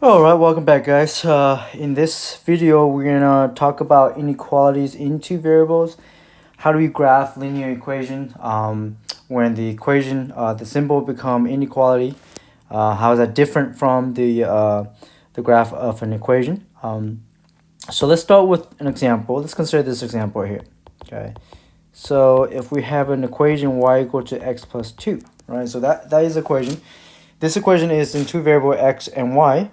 Alright, welcome back guys. In this video we're gonna talk about inequalities in two variables. How do we graph linear equation when the equation, the symbol become inequality? How is that different from the graph of an equation? So let's start with an example. Let's consider this example here. Okay, so if we have an equation y equal to x plus 2, right? So that is equation. This equation is in two variable x and y.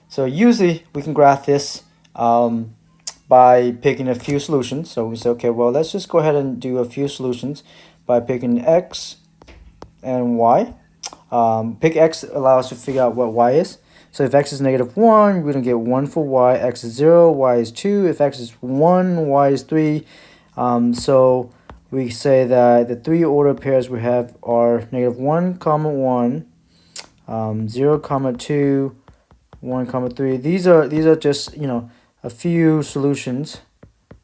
So usually we can graph this by picking a few solutions. So we say, okay, well, let's just go ahead and do a few solutions by picking x and y. Pick x allows us to figure out what y is. So if x is -1, we're going to get 1 for y, x is 0, y is 2. If x is 1, y is 3. So we say that the three order pairs we have are -1, 1, 0, 2, 1, 3. These are just, a few solutions,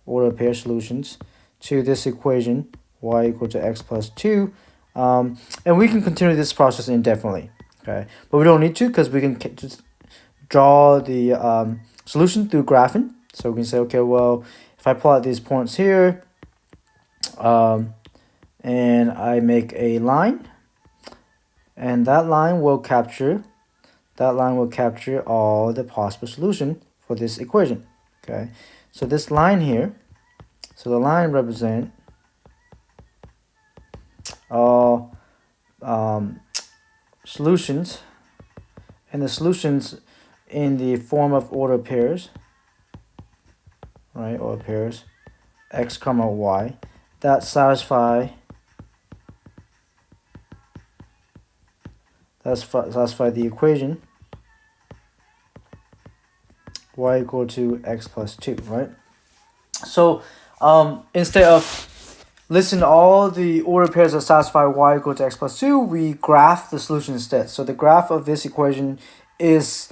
order pair solutions to this equation y equal to x plus 2. And we can continue this process indefinitely. Okay, but we don't need to because we can just draw the solution through graphing. So we can say, okay, well, if I plot these points here, and I make a line, and that line will capture all the possible solution for this equation. Okay, so this line here, so the line represent all solutions, and the solutions in the form of order pairs, right? Order pairs x comma y that satisfy the equation y equal to x plus 2, right? So instead of listing all the order pairs that satisfy y equal to x plus 2, we graph the solution instead. So the graph of this equation is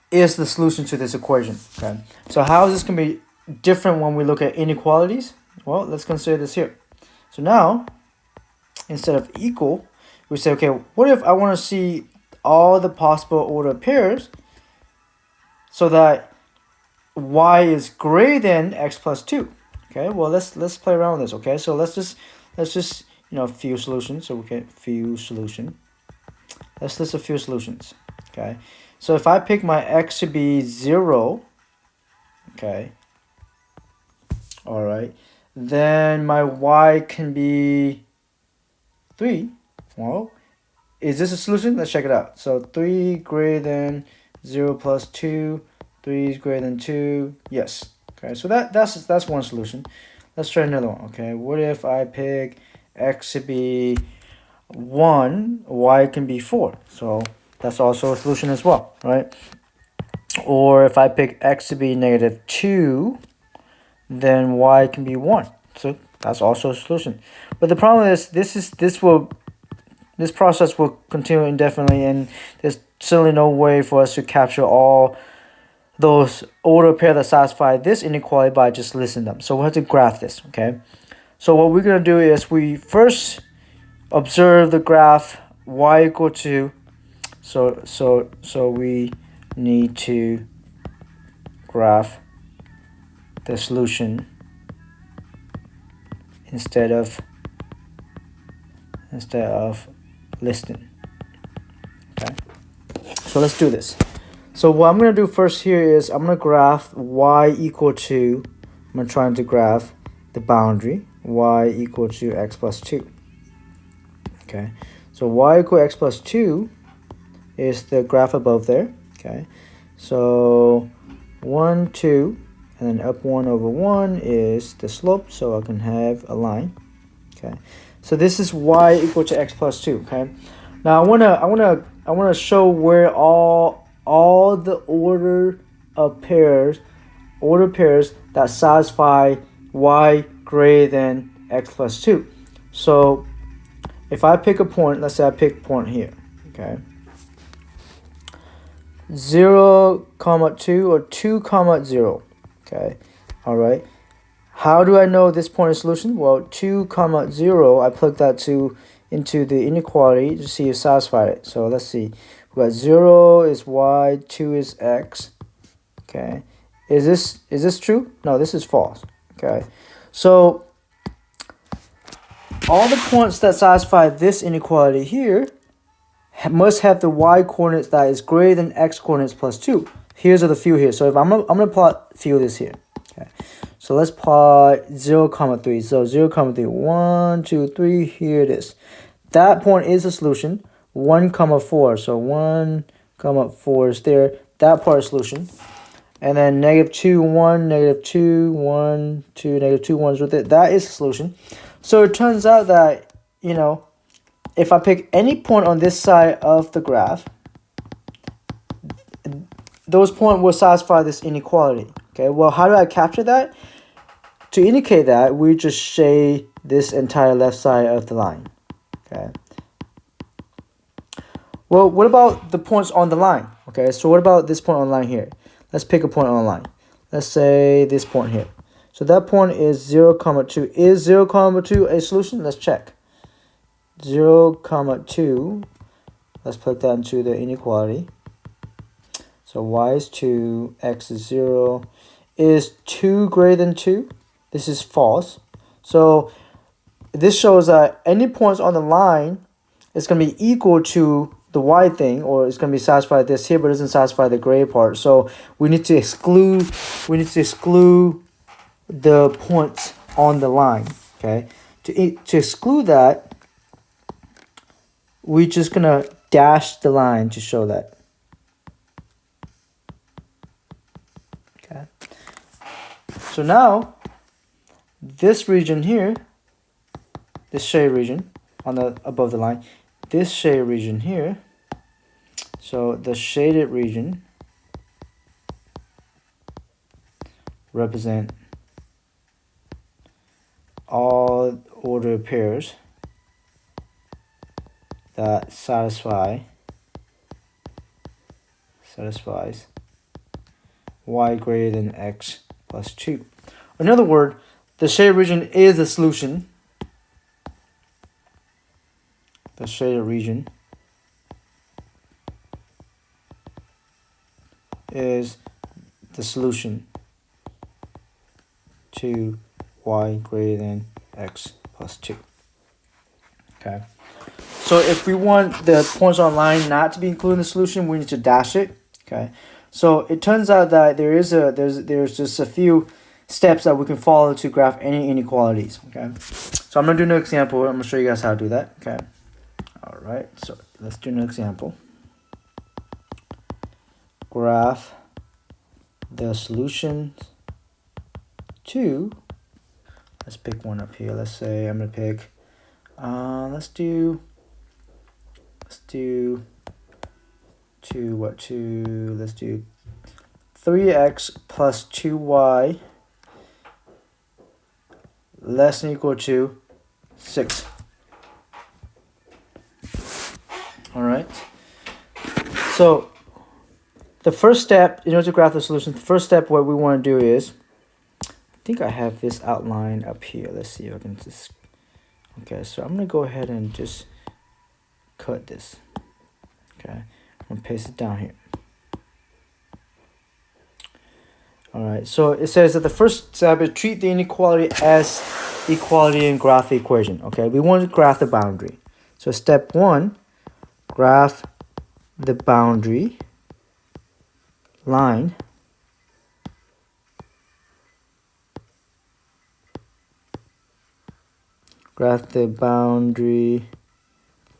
the solution to this equation. Okay, so how is this going to be different when we look at inequalities? Well, let's consider this here. So now, instead of equal, we say, okay, what if I want to see all the possible order pairs so that y is greater than x plus 2? Okay, well, let's play around with this. Okay, so let's just few solutions. So we get few solution. Let's list a few solutions. Okay, so if I pick my x to be 0, okay, all right, then my y can be 3. Well, is this a solution? Let's check it out. So 3 greater than 0 plus 2, 3 is greater than 2. Yes. Okay, so that's one solution. Let's try another one. Okay, what if I pick x to be 1, y can be 4? So that's also a solution as well, right? Or if I pick x to be -2, then y can be 1. So that's also a solution. But the problem is this process will continue indefinitely, and there's certainly no way for us to capture all those order pair that satisfy this inequality by just listing them. So we'll have to graph this. Okay, so what we're going to do is we first observe the graph y equal to, so we need to graph the solution instead of listing. Okay, so let's do this. So what I'm going to do first here is I'm going to graph y equal to, I'm trying to graph the boundary y equal to x plus 2. Okay, so y equal to x plus 2 is the graph above there. Okay, so 1, 2, and then up 1 over 1 is the slope, so I can have a line. Okay, so this is y equal to x plus 2. Okay, now I wanna show where all the order pairs that satisfy y greater than x plus 2. So if I pick a point, let's say I pick point here. Okay, 0, 2 or 2, 0. Okay, all right. How do I know this point is solution? Well, 2, 0, I plug that into the inequality to see if satisfied it. So let's see. We got 0 is y, 2 is x. Okay. Is this true? No, this is false. Okay. So all the points that satisfy this inequality here must have the y coordinates that is greater than x coordinates plus 2. Here's the few here. So if I'm gonna plot few this here. Okay. So let's plot 0, 3. So 0, 3. 1, 2, 3. Here it is. That point is a solution. 1, 4. So 1, 4 is there. That part is solution. And then -2, 1, -2, 1, 2, -2, 1 is with it. That is a solution. So it turns out that, you know, if I pick any point on this side of the graph, those points will satisfy this inequality. Okay, well, how do I capture that? To indicate that, we just shade this entire left side of the line. Okay. Well, what about the points on the line? Okay, so what about this point on the line here? Let's pick a point on the line. Let's say this point here. So that point is 0, 2. Is 0, 2 a solution? Let's check. 0, 2. Let's plug that into the inequality. So y is 2, x is 0. Is 2 greater than 2? This is false. So this shows that any points on the line is going to be equal to the y thing, or it's going to be satisfied this here, but it doesn't satisfy the gray part. So we need to exclude the points on the line. Okay, to exclude that, we're just gonna dash the line to show that. Okay, so now this region here, this shade region on the above the line, this shade region here, so the shaded region represent all ordered pairs that satisfies y greater than x plus 2. In other words, the shaded region is the solution. The shaded region is the solution to y greater than x plus 2. Okay. So if we want the points on line not to be included in the solution, we need to dash it. Okay. So it turns out that there's just a few steps that we can follow to graph any inequalities. Okay. So I'm gonna do an example. I'm gonna show you guys how to do that. Okay. All right. So let's do an example. Graph the solutions to. Let's pick one up here. Let's say I'm gonna pick. Let's do 3x plus 2y less than or equal to 6. All right. So the first step, in order to graph the solution, the first step, what we want to do is, I think I have this outline up here. Let's see if I can just. Okay, so I'm gonna go ahead and just cut this. Okay, I'm gonna paste it down here. All right, so it says that the first step is treat the inequality as equality and graph the equation. Okay, we want to graph the boundary. So step 1, graph the boundary line graph the boundary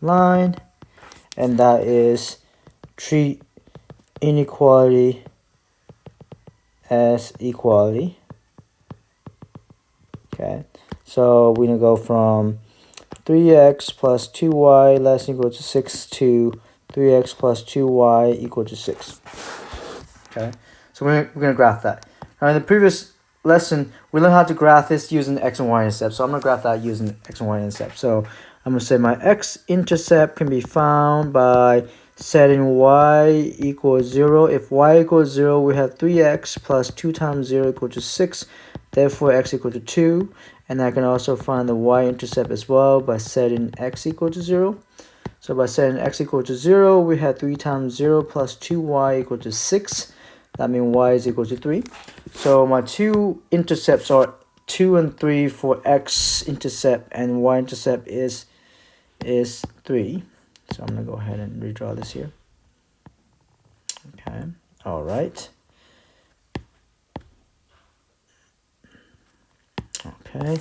line, and that is treat inequality as equality. Okay, so we're gonna go from 3x plus 2y less than or equal to 6 to 3x plus 2y equal to 6. Okay, so we're gonna graph that. Now in the previous lesson, we learned how to graph this using X and Y intercepts. So I'm going to graph that using X and Y intercepts. So I'm going to say my X intercept can be found by setting y equals 0. If y equals 0, we have 3x plus 2 times 0 equal to 6. Therefore, x equal to 2. And I can also find the y intercept as well by setting x equal to 0. So by setting x equal to 0, we had 3 times 0 plus 2y equal to 6. That means y is equal to 3. So my two intercepts are 2 and 3 for x-intercept, and y-intercept is 3. So I'm going to go ahead and redraw this here. Okay, all right. Okay,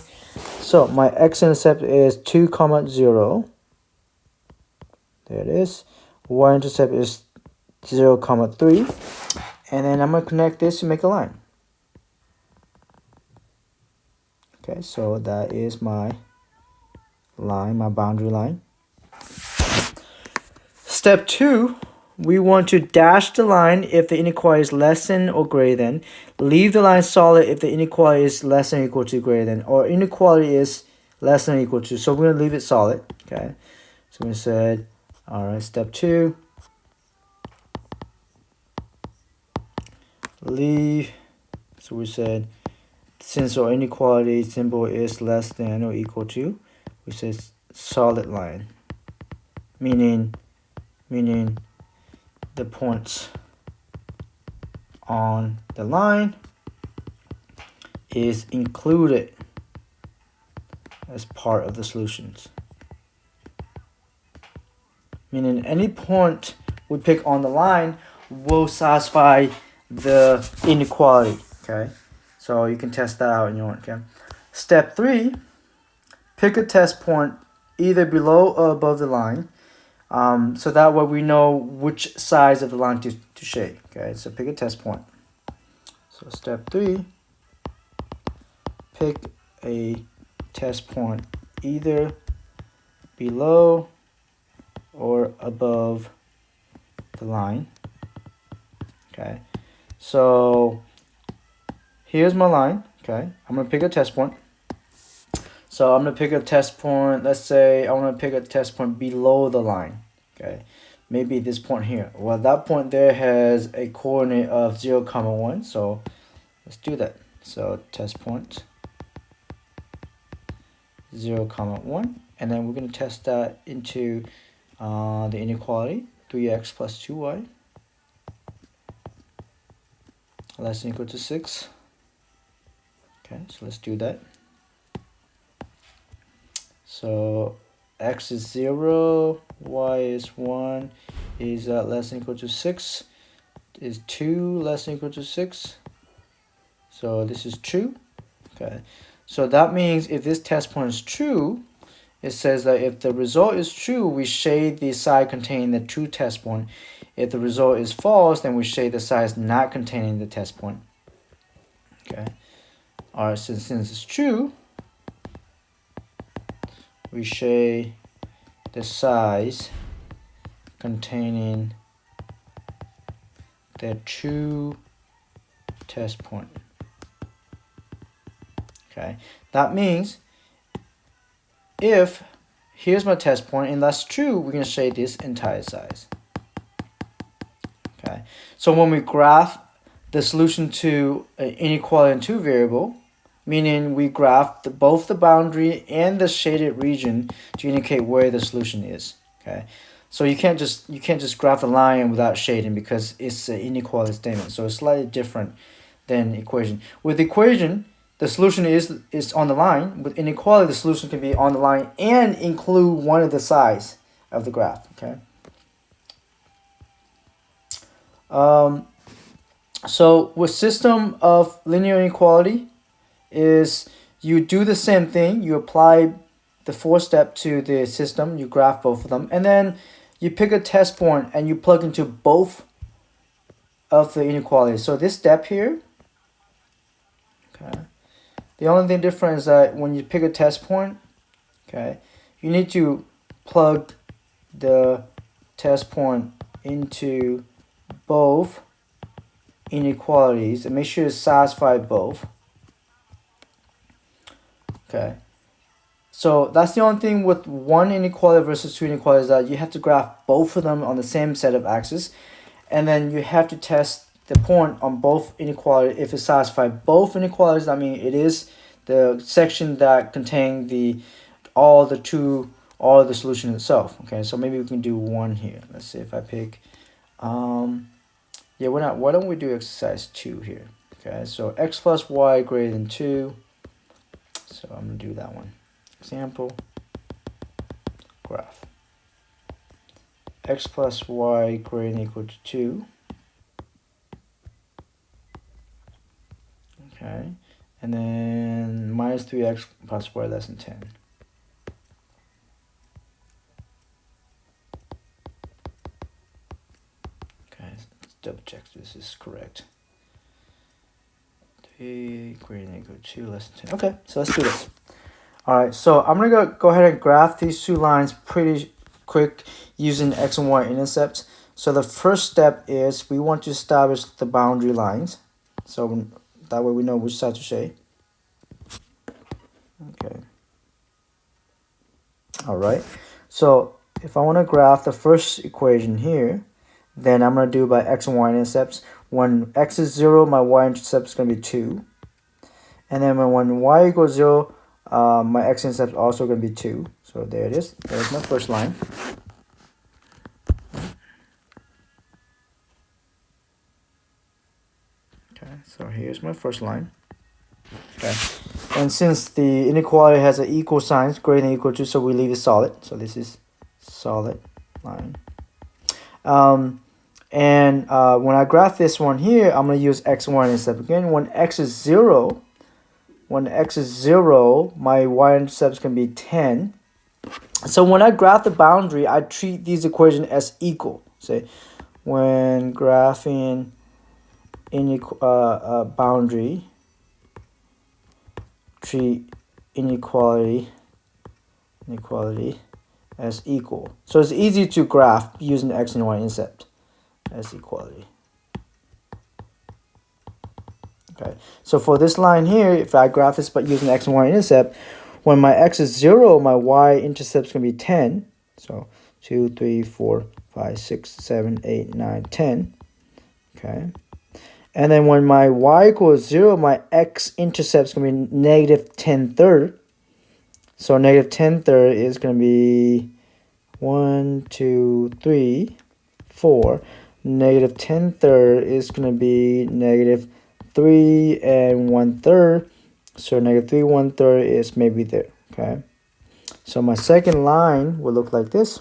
so my x-intercept is 2, 0. There it is. Y-intercept is 0, 3. And then I'm going to connect this to make a line. Okay, so that is my line, my boundary line. Step 2, we want to dash the line if the inequality is less than or greater than. Leave the line solid if the inequality is less than or equal to greater than, or inequality is less than or equal to. So we're going to leave it solid. Okay, so we said, all right, step 2, leave. So we said, since our inequality symbol is less than or equal to, we say solid line, meaning the points on the line is included as part of the solutions. Meaning any point we pick on the line will satisfy the inequality. Okay, so you can test that out in your own. Okay, step 3, pick a test point either below or above the line, so that way we know which size of the line to shade. Okay, so pick a test point. So step 3, pick a test point either below or above the line. Okay, so here's my line. Okay, I'm going to pick a test point. So I'm going to pick a test point. Let's say I want to pick a test point below the line. Okay, maybe this point here. Well, that point there has a coordinate of 0, 1. So let's do that. So test point 0, 1. And then we're going to test that into the inequality, 3x plus 2y less than or equal to 6. Okay, so let's do that. So x is 0, y is 1, is less than or equal to 6, is 2 less than or equal to 6. So this is true. Okay, so that means if this test point is true, it says that if the result is true, we shade the side containing the true test point. If the result is false, then we shade the sides not containing the test point. Okay. All right, since it's true, we shade the sides containing the true test point. Okay, that means if here's my test point and that's true, we're going to shade this entire size. Okay, so when we graph the solution to an inequality in 2 variable, meaning we graph both the boundary and the shaded region to indicate where the solution is. Okay, so you can't just graph the line without shading because it's an inequality statement. So it's slightly different than equation. With equation, the solution is on the line. With inequality, the solution can be on the line and include one of the sides of the graph. Okay. So with system of linear inequality is you do the same thing. You apply the 4th step to the system. You graph both of them, and then you pick a test point and you plug into both of the inequalities. So this step here. Okay. The only thing different is that when you pick a test point, okay, you need to plug the test point into both inequalities and make sure to satisfy both. Okay, so that's the only thing with one inequality versus 2 inequalities, that you have to graph both of them on the same set of axes, and then you have to test the point on both inequalities. If it satisfies both inequalities, I mean it is the section that contain all the true or the solution itself. Okay, so maybe we can do 1 here. Let's see if I pick, yeah, why don't we do exercise 2 here? Okay, so x plus y greater than 2. So I'm gonna do that one. Example, graph. X plus y greater than or equal to 2. Okay, and then minus 3x plus y less than 10. Okay, let's double check this is correct. 3 greater than or equal to 2 less than 10. Okay, so let's do this. All right, so I'm gonna go ahead and graph these 2 lines pretty quick using X and Y intercepts. So the first step is we want to establish the boundary lines. So that way we know which side to shade. Okay. All right. So if I want to graph the first equation here, then I'm going to do by X and Y intercepts. When X is 0, my Y intercept is going to be 2. And then when Y equals 0, my X intercept is also going to be 2. So there it is. There's my first line. Okay, so here's my first line. Okay, and since the inequality has an equal sign, greater than or equal to, so we leave it solid. So this is solid line. And when I graph this one here, I'm going to use X and Y intercept again. When X is 0, my Y intercept is going to be 10. So when I graph the boundary, I treat these equations as equal. Say, when graphing boundary, treat inequality as equal. So it's easy to graph using X and Y intercept as equality. Okay, so for this line here, if I graph this but using X and Y intercept, when my X is 0, my Y intercept is going to be 10. So 2, 3, 4, 5, 6, 7, 8, 9, 10. Okay. And then when my Y equals 0, my X intercept is going to be negative 10/3. So negative 10/3 is going to be 1, 2, 3, 4. Negative 10/3 is going to be negative 3 and 1/3. So negative 3 1/3 is maybe there. Okay. So my second line will look like this.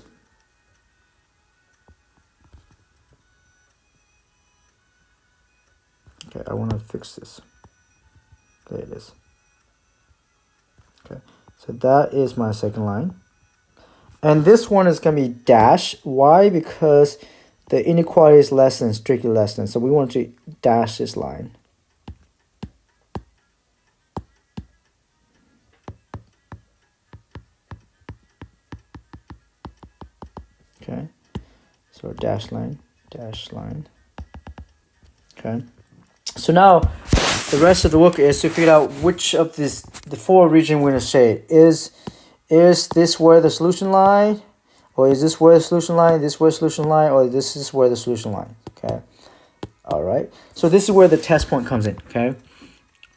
Okay, I want to fix this. There it is. Okay, so that is my second line. And this one is going to be dash. Why? Because the inequality is less than, strictly less than. So we want to dash this line. Okay, so dash line. Okay, so now the rest of the work is to figure out which of the 4 regions we're going to shade. Is this where the solution lie? Or is this where the solution lie? This where the solution lie? Or this is where the solution lie? Okay. All right. So this is where the test point comes in. Okay.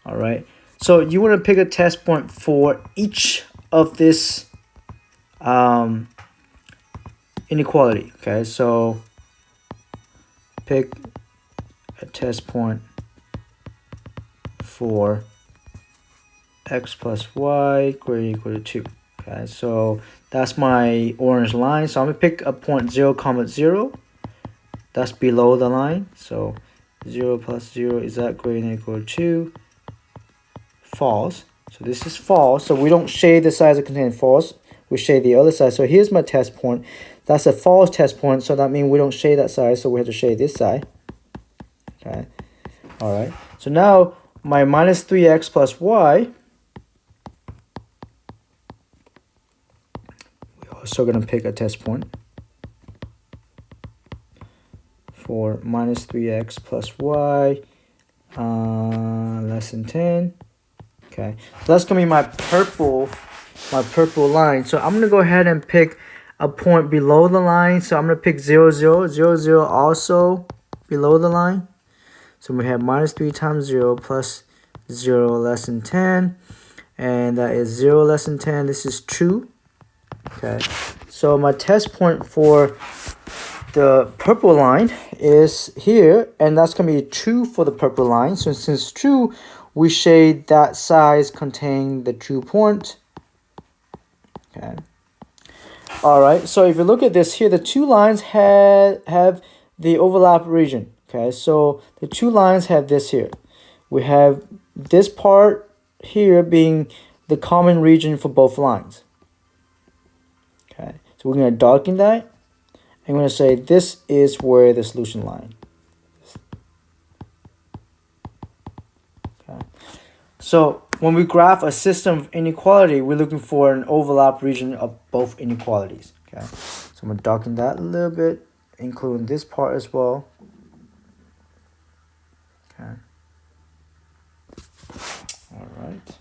All right. So you want to pick a test point for each of this inequality. Okay. So pick a test point for x plus y greater than or equal to 2. Okay, so that's my orange line. So I'm gonna pick a point 0, 0. That's below the line. So 0 plus 0 is that greater than or equal to 2? False. So this is false. So we don't shade the sides that contain false. We shade the other side. So here's my test point. That's a false test point. So that means we don't shade that side. So we have to shade this side. Okay. All right. So now my minus 3x plus y, we're also going to pick a test point for minus 3x plus y less than 10. Okay, so that's going to be my purple line. So I'm going to go ahead and pick a point below the line. So I'm going to pick 0, 0, 0, 0 also below the line. So we have minus 3 times 0 plus 0 less than 10. And that is 0 less than 10. This is true. Okay, so my test point for the purple line is here, and that's going to be true for the purple line. So since true, we shade that size contain the true point. Okay. All right, so if you look at this here, the two lines have the overlap region. Okay, so the two lines have this here. We have this part here being the common region for both lines. Okay, so we're going to darken that. I'm going to say this is where the solution line. Okay. So when we graph a system of inequality, we're looking for an overlap region of both inequalities. Okay. So I'm going to darken that a little bit, including this part as well. Okay. All right.